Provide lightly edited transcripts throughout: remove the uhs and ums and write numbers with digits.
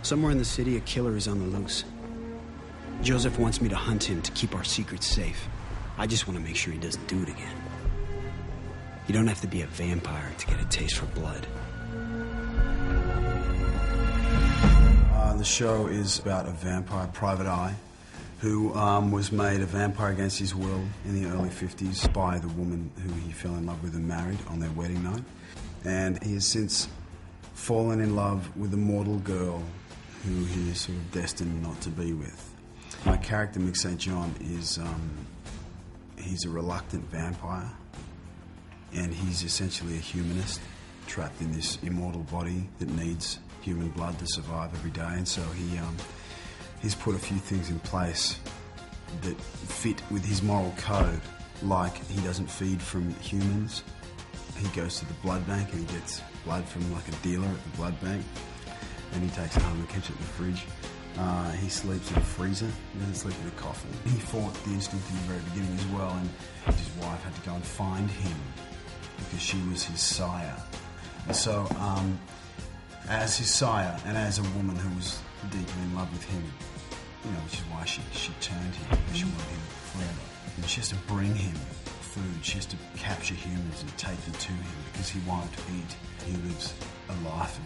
Somewhere in the city, a killer is on the loose. Joseph wants me to hunt him to keep our secrets safe. I just want to make sure he doesn't do it again. You don't have to be a vampire to get a taste for blood. The show is about a vampire, Private Eye, who was made a vampire against his will in the early 50s by the woman who he fell in love with and married on their wedding night. And he has since fallen in love with a mortal girl who he is sort of destined not to be with. My character, Mick St. John, is he's a reluctant vampire, and he's essentially a humanist trapped in this immortal body that needs human blood to survive every day. And so he's put a few things in place that fit with his moral code, like he doesn't feed from humans. He goes to the blood bank and he gets blood from like a dealer at the blood bank, and he takes it home and keeps it in the fridge. He sleeps in a freezer. He doesn't sleep in a coffin. He fought the instinct in the very beginning as well, and his wife had to go and find him because she was his sire. And so, as his sire and as a woman who was deeply in love with him, you know, which is why she turned him, because she wanted him forever. And she has to bring him food. She has to capture humans and take them to him because he won't eat. He lives a life of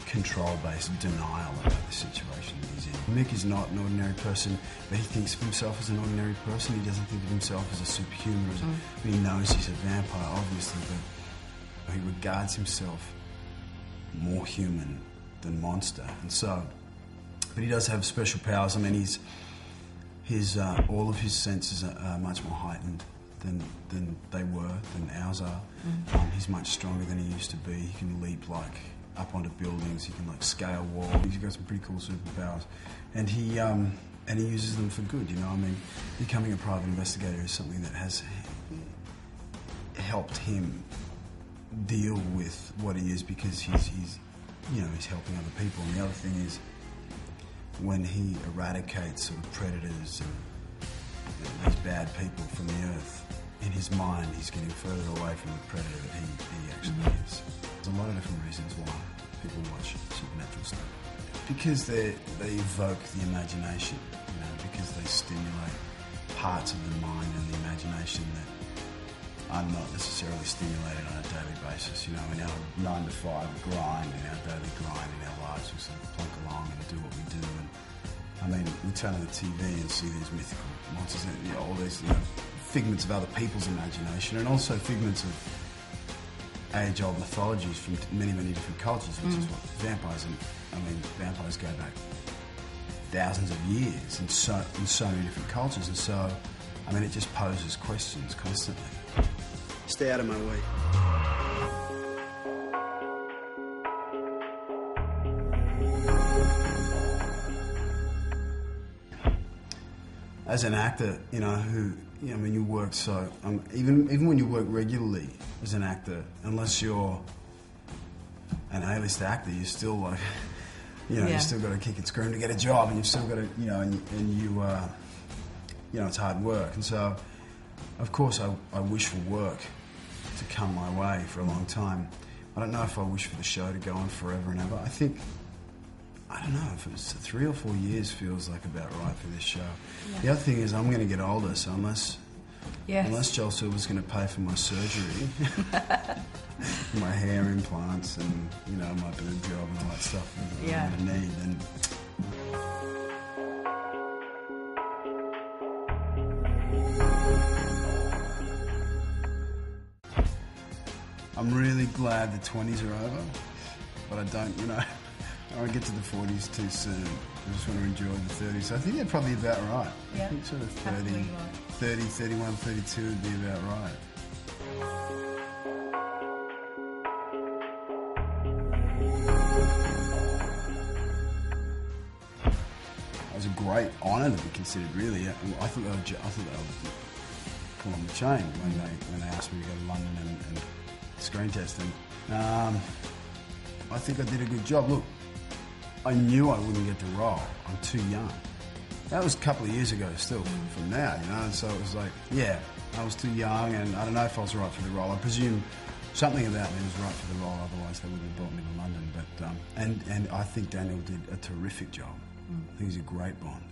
control-based denial about the situation that he's in. Mick is not an ordinary person, but he thinks of himself as an ordinary person. He doesn't think of himself as a superhuman. But he knows he's a vampire, obviously, but he regards himself more human than monster. And so, but he does have special powers. I mean, all of his senses are much more heightened than they were, than ours are. He's much stronger than he used to be. He can leap like up onto buildings. He can like scale walls. He's got some pretty cool superpowers, and he uses them for good. You know, I mean, becoming a private investigator is something that has helped him deal with what he is, because he's helping other people. And the other thing is, when he eradicates sort of predators and these bad people from the earth, in his mind he's getting further away from the predator that he actually is. There's a lot of different reasons why people watch supernatural stuff. Because they evoke the imagination, you know, because they stimulate parts of the mind and the imagination that are not necessarily stimulated on a daily basis. You know, in our 9 to 5 grind, in our daily grind, in our lives, we sort of plunk along and do what we do. And I mean, we turn on the TV and see these mythical monsters and, you know, all these, you know, figments of other people's imagination, and also figments of age-old mythologies from many, many different cultures, which is what vampires, and I mean, vampires go back thousands of years in so many different cultures, and so, I mean, it just poses questions constantly. Stay out of my way. As an actor, you know, I mean, you work so... even when you work regularly as an actor, unless you're an A-list actor, you're still like... You know, you still got to kick and scream to get a job, and you've still got to, you know, you know, it's hard work. And so, of course, I wish for work to come my way for a long time. I don't know if I wish for the show to go on forever and ever. I don't know, if it's 3 or 4 years feels like about right for this show. Yeah. The other thing is I'm going to get older, so unless Joel Silver's going to pay for my surgery, my hair implants and, you know, my boob job and all that stuff that I'm going to need, then... I'm really glad the 20s are over, but I don't, you know... I don't get to the 40s too soon. I just want to enjoy the 30s. So I think they're probably about right. Yeah. I think sort of 30, 31, 32 would be about right. It was a great honour to be considered, really. I thought they would pull on the chain when they asked me to go to London and screen test them. I think I did a good job. Look, I knew I wouldn't get the role. I'm too young. That was a couple of years ago still, from now, you know, and so it was like, yeah, I was too young, and I don't know if I was right for the role. I presume something about me was right for the role, otherwise they wouldn't have brought me to London. But and I think Daniel did a terrific job. I think he's a great Bond.